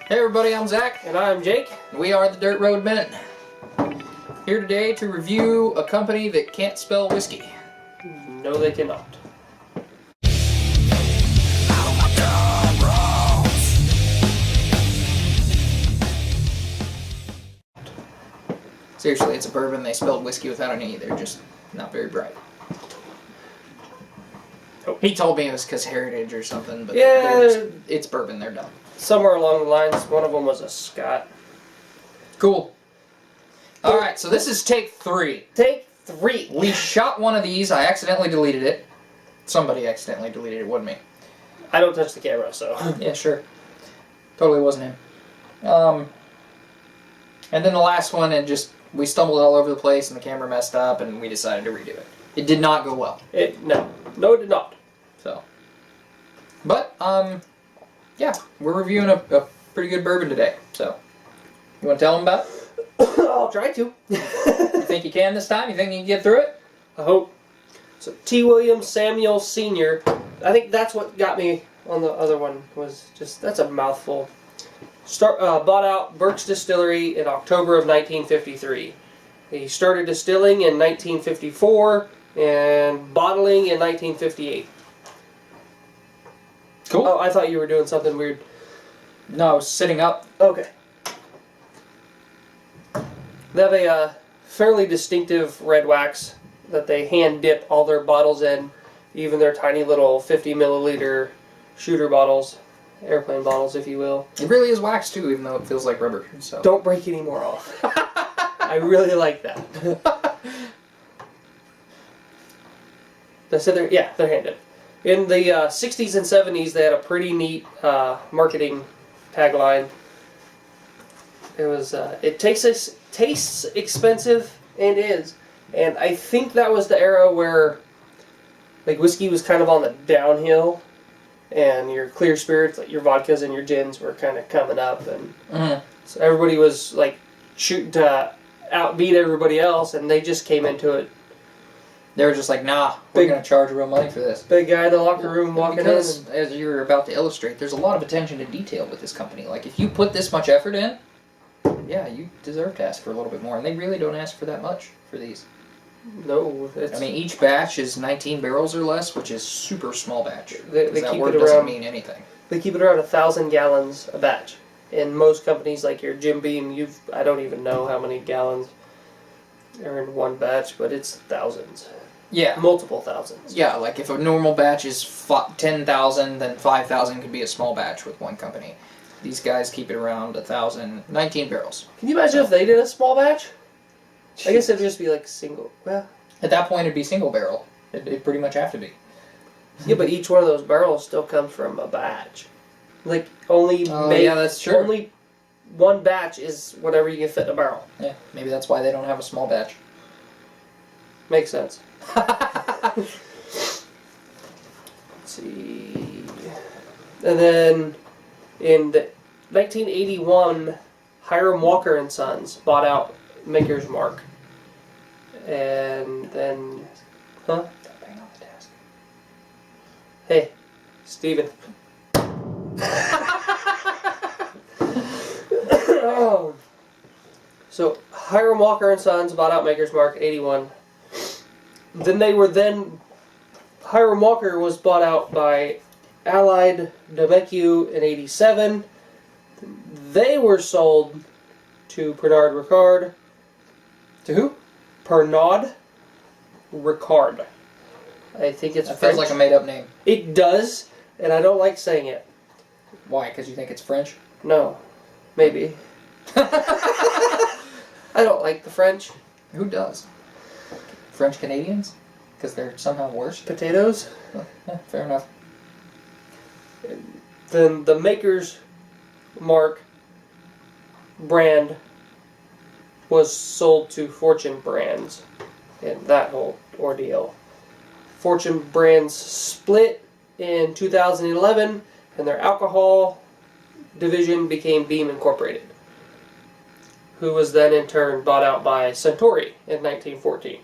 Hey everybody, I'm Zach. And I'm Jake. We are the Dirt Road Men. Here today to review a company that can't spell whiskey. No, they cannot. Seriously, it's a bourbon. They spelled whiskey without an E. They're just not very bright. Oh. He told me it was because heritage or something, but Yeah, it's bourbon. They're dumb. somewhere along the lines, one of them was a Scot. Cool. All right, so this is take 3. Take 3. We shot one of these. I accidentally deleted it. Somebody accidentally deleted it, wasn't me. I don't touch the camera, so. Yeah, sure. Totally wasn't him. And then the last one, we stumbled all over the place, and the camera messed up, and we decided to redo it. It did not go well. No, it did not. So, but yeah, we're reviewing a pretty good bourbon today. So, you want to tell them about it? I'll try to. You think you can this time? You think you can get through it? I hope. So T. William Samuel Sr. I think that's what got me on the other one. Was just that's a mouthful. Bought out Burke's Distillery in October of 1953. He started distilling in 1954 and bottling in 1958. Cool. Oh, I thought you were doing something weird. No, I was sitting up. Okay. They have a fairly distinctive red wax that they hand dip all their bottles in, even their tiny little 50 milliliter shooter bottles, airplane bottles, if you will. It really is wax too, even though it feels like rubber. So Don't break any more off. I really like that. They said they're hand dipped. In the 60s and 70s, they had a pretty neat marketing tagline. It was, it tastes expensive and is. And I think that was the era where like whiskey was kind of on the downhill and your clear spirits, like your vodkas and your gins were kind of coming up. And so everybody was like shooting to outbeat everybody else, and they just came into it. They were just like, nah, we're going to charge real money for this. Big guy in the locker room walking in. Because, as you're about to illustrate, there's a lot of attention to detail with this company. Like, if you put this much effort in, yeah, you deserve to ask for a little bit more. And they really don't ask for that much for these. No, I mean, each batch is 19 barrels or less, which is super small batch. They that keep word it doesn't around, mean anything. They keep it around 1,000 gallons a batch. In most companies, like your Jim Beam, I don't even know how many gallons are in one batch, but it's thousands. Yeah. Multiple thousands. Yeah, like if a normal batch is 10,000, then 5,000 could be a small batch with one company. These guys keep it around 1,000, 19 barrels. Can you imagine if they did a small batch? I guess it'd just be like single. Well, at that point, it'd be single barrel. It'd pretty much have to be. Yeah, but each one of those barrels still comes from a batch. Like only yeah, that's true. Only one batch is whatever you can fit in a barrel. Yeah, maybe that's why they don't have a small batch. Makes sense. Let's see. And then in 1981, Hiram Walker and Sons bought out Maker's Mark. And then, huh? Don't bang on the desk. Hey, Steven. Oh. So Hiram Walker and Sons bought out Maker's Mark 81. Hiram Walker was bought out by Allied Domecq in 87. They were sold to Pernod Ricard. To who? Pernod Ricard. I think it's That French. feels like a made-up name. It does, and I don't like saying it. Why? Because you think it's French? No. Maybe. I don't like the French. Who does? French Canadians? Because they're somehow worse? Potatoes. Yeah, fair enough. Then the Maker's Mark brand was sold to Fortune Brands in that whole ordeal. Fortune Brands split in 2011, and their alcohol division became Beam Incorporated, who was then in turn bought out by Suntory in 1914.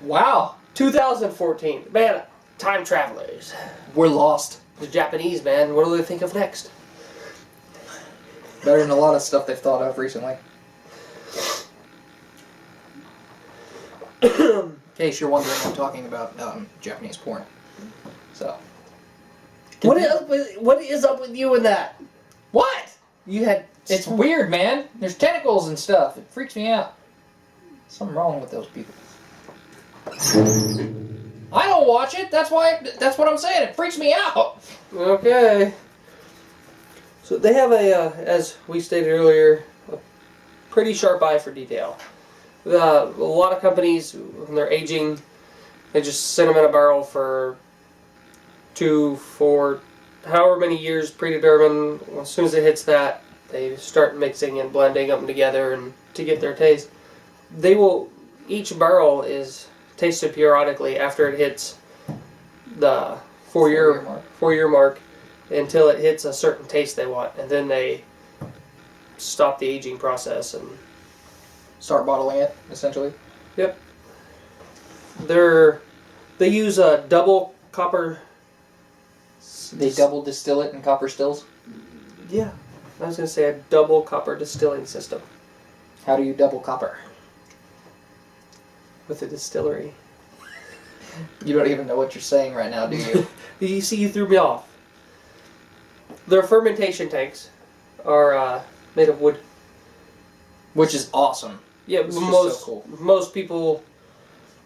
Wow. 2014. Man, time travelers. We're lost. The Japanese, man, what do they think of next? Better than a lot of stuff they've thought of recently. In case you're wondering, I'm talking about Japanese porn. So. What is up with you and that? What? You had... It's weird, man. There's tentacles and stuff. It freaks me out. Something wrong with those people. I don't watch it. That's what I'm saying. It freaks me out. Okay. So they have as we stated earlier, a pretty sharp eye for detail. A lot of companies, when they're aging, they just sit them in a barrel for 2, 4, however many years predetermined. As soon as it hits that, they start mixing and blending them together and to get their taste. Each barrel is tasted periodically after it hits the 4-year mark until it hits a certain taste they want, and then they stop the aging process and start bottling it, essentially. Yep. They use a double copper. They double distill it in copper stills? Yeah. I was going to say a double copper distilling system. How do you double copper? With a distillery. You don't even know what you're saying right now, do you? You see, you threw me off. Their fermentation tanks are made of wood. Which is awesome. Yeah, It's most so cool.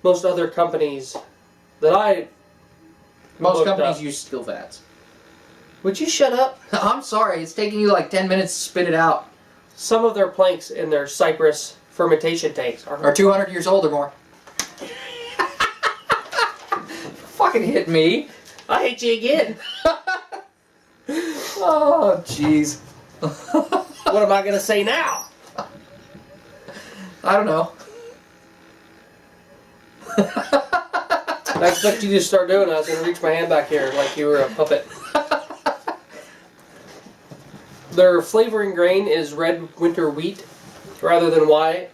most other companies that Most looked companies up. use steel vats. Would you shut up? I'm sorry, it's taking you like 10 minutes to spit it out. Some of their planks in their cypress fermentation tanks Are 200 years old or more. Fucking hit me. I hate you again. Oh, jeez. What am I going to say now? I don't know. I expect you to start doing it. I was going to reach my hand back here like you were a puppet. Their flavoring grain is red winter wheat rather than rye.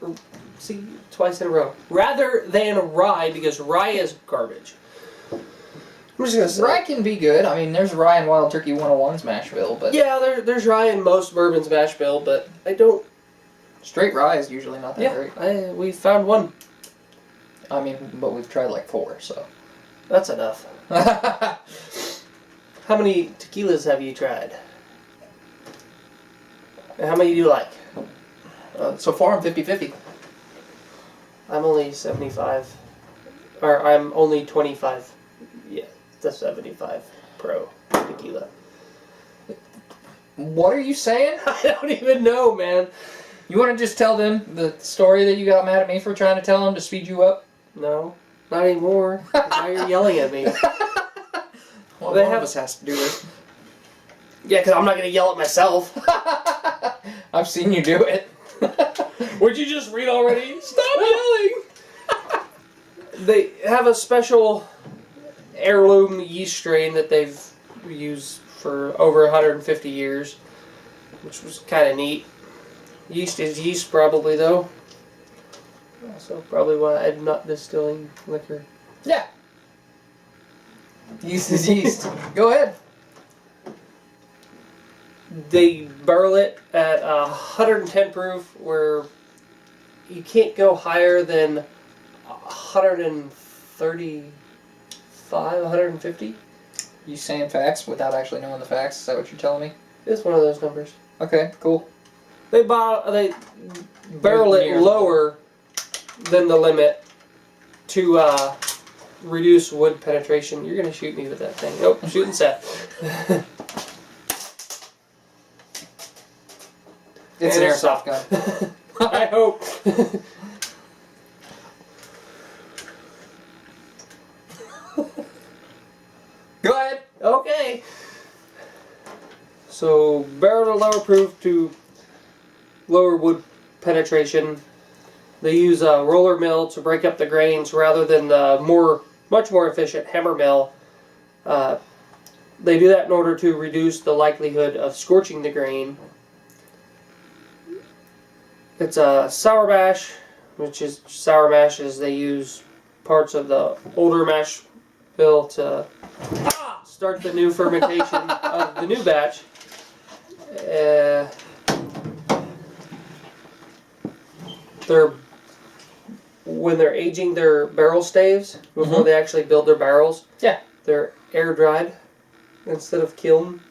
See, twice in a row. Rather than rye, because rye is garbage. I'm just going to say. Rye can be good. I mean, there's rye in Wild Turkey 101's mash bill, but... Yeah, there's rye in most bourbon's mash bill, but I don't... Straight rye is usually not that great. We found one. I mean, but we've tried like 4, so... That's enough. How many tequilas have you tried? And how many do you like? So far, I'm 50-50. I'm only 75. Or I'm only 25. Yeah, the 75 Pro tequila. What are you saying? I don't even know, man. You want to just tell them the story that you got mad at me for trying to tell them to speed you up? No, not anymore. Now you're yelling at me. Well, They one have- of us has to do this. Yeah, because I'm not going to yell at myself. I've seen you do it. Would you just read already? Stop yelling! They have a special heirloom yeast strain that they've used for over 150 years, which was kind of neat. Yeast is yeast, probably, though. So probably why I'm not distilling liquor. Yeah. Yeast is yeast. Go ahead. They barrel it at 110 proof, where you can't go higher than 135, 150. You saying facts without actually knowing the facts? Is that what you're telling me? It's one of those numbers. Okay, cool. They barrel it Near. lower than the limit to reduce wood penetration. You're gonna shoot me with that thing. Nope, shooting Seth. It's an And airsoft gun. I hope. Go ahead. Okay. So barrel to lower proof to lower wood penetration. They use a roller mill to break up the grains rather than the much more efficient hammer mill. They do that in order to reduce the likelihood of scorching the grain. It's a sour mash, which is sour mash is they use parts of the older mash bill to start the new fermentation of the new batch. when they're aging their barrel staves before they actually build their barrels. Yeah. They're air dried instead of kiln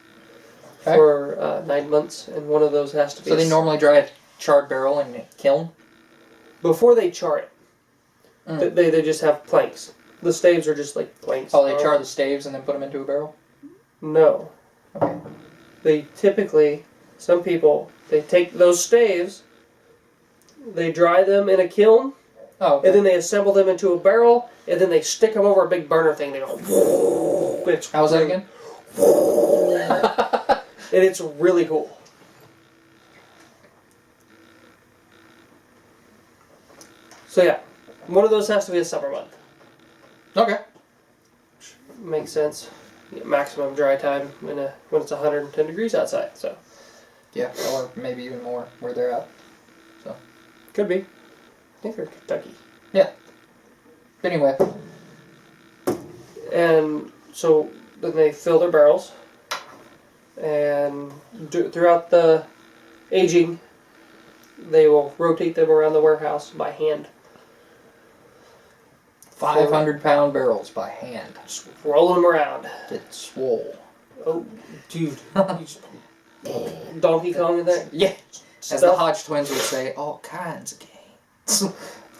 for 9 months, and one of those has to be. So they normally dry a charred barrel in a kiln? Before they char it, they just have planks. The staves are just like planks. Oh, they char the staves and then put them into a barrel? No. Okay. They typically, some people, they take those staves, they dry them in a kiln, and then they assemble them into a barrel, and then they stick them over a big burner thing. They go. How was that again? And it's really cool. So yeah, one of those has to be a summer month. Okay. Makes sense. Get maximum dry time when it's 110 degrees outside. So yeah, or maybe even more where they're at. So could be. I think they're Kentucky. Yeah. Anyway. And so then they fill their barrels, and throughout the aging, they will rotate them around the warehouse by hand. 500-pound barrels by hand. Just rolling them around. Get swole. Oh, dude. Donkey Kong in there? Yeah. As the Hodge twins would say, all kinds of games.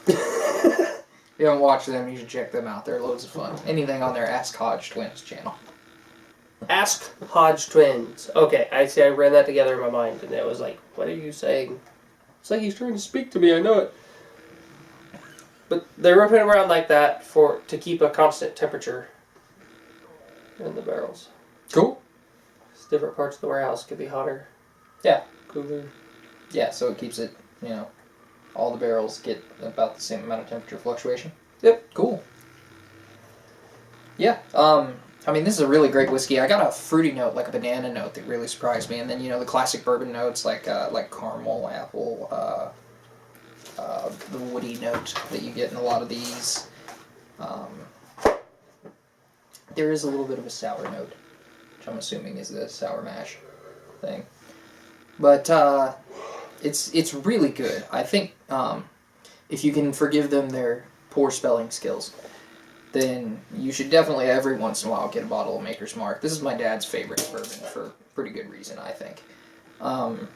If you haven't watched them, you should check them out. They're loads of fun. Anything on their Ask Hodge Twins channel. Ask Hodge Twins. Okay, I see. I ran that together in my mind, and it was like, what are you saying? It's like he's trying to speak to me. I know it. But they rotate them around like that to keep a constant temperature in the barrels. Cool. Different parts of the warehouse could be hotter. Yeah. Cooler. Yeah, so it keeps it, all the barrels get about the same amount of temperature fluctuation. Yep. Cool. Yeah. This is a really great whiskey. I got a fruity note, like a banana note, that really surprised me, and then the classic bourbon notes like caramel, apple, the woody note that you get in a lot of these. There is a little bit of a sour note, which I'm assuming is the sour mash thing, but it's really good. I think if you can forgive them their poor spelling skills, then you should definitely every once in a while get a bottle of Maker's Mark. This is my dad's favorite bourbon for pretty good reason, I think. And,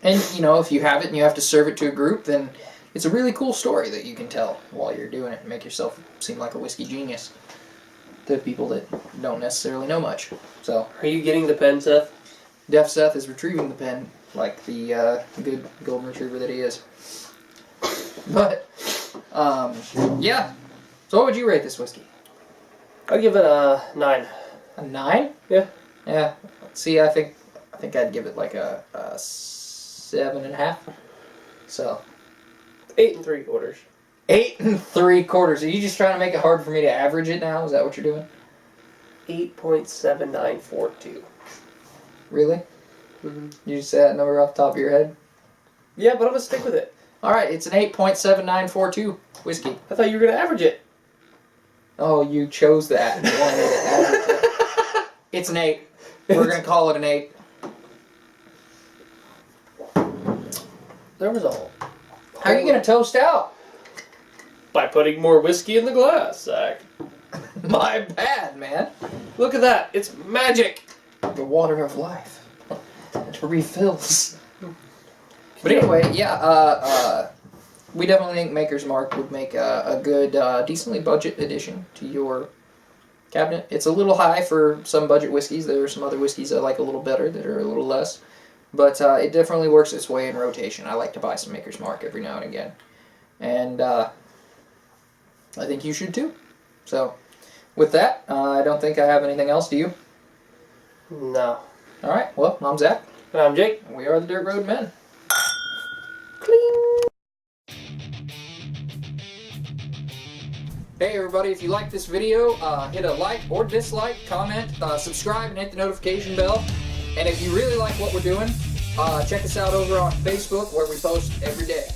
if you have it and you have to serve it to a group, then it's a really cool story that you can tell while you're doing it and make yourself seem like a whiskey genius to people that don't necessarily know much. So, are you getting the pen, Seth? Deaf Seth is retrieving the pen like the good golden retriever that he is. But, yeah. So what would you rate this whiskey? I'd give it a 9. A 9? Yeah. Yeah. See, I think I'd give it like a 7.5. So 8 3/4. 8 3/4. Are you just trying to make it hard for me to average it now? Is that what you're doing? 8.7942. Really? Mm-hmm. You just say that number off the top of your head? Yeah, but I'm gonna stick with it. All right, it's an 8.7942 whiskey. I thought you were gonna average it. Oh, you chose that. You wanted me to average it. It's an 8. We're gonna call it an 8. There was a. How are you gonna toast out? By putting more whiskey in the glass, Zach. My bad, man. Look at that. It's magic. The water of life. It refills. But anyway, yeah, we definitely think Maker's Mark would make a good, decently budget addition to your cabinet. It's a little high for some budget whiskeys. There are some other whiskeys I like a little better that are a little less. But it definitely works its way in rotation. I like to buy some Maker's Mark every now and again. And I think you should too. So, with that, I don't think I have anything else. Do you? No. Alright, well, I'm Zach. And I'm Jake. And we are the Dirt Road Men. Cling. Hey everybody, if you like this video, hit a like or dislike, comment, subscribe, and hit the notification bell. And if you really like what we're doing, check us out over on Facebook where we post every day.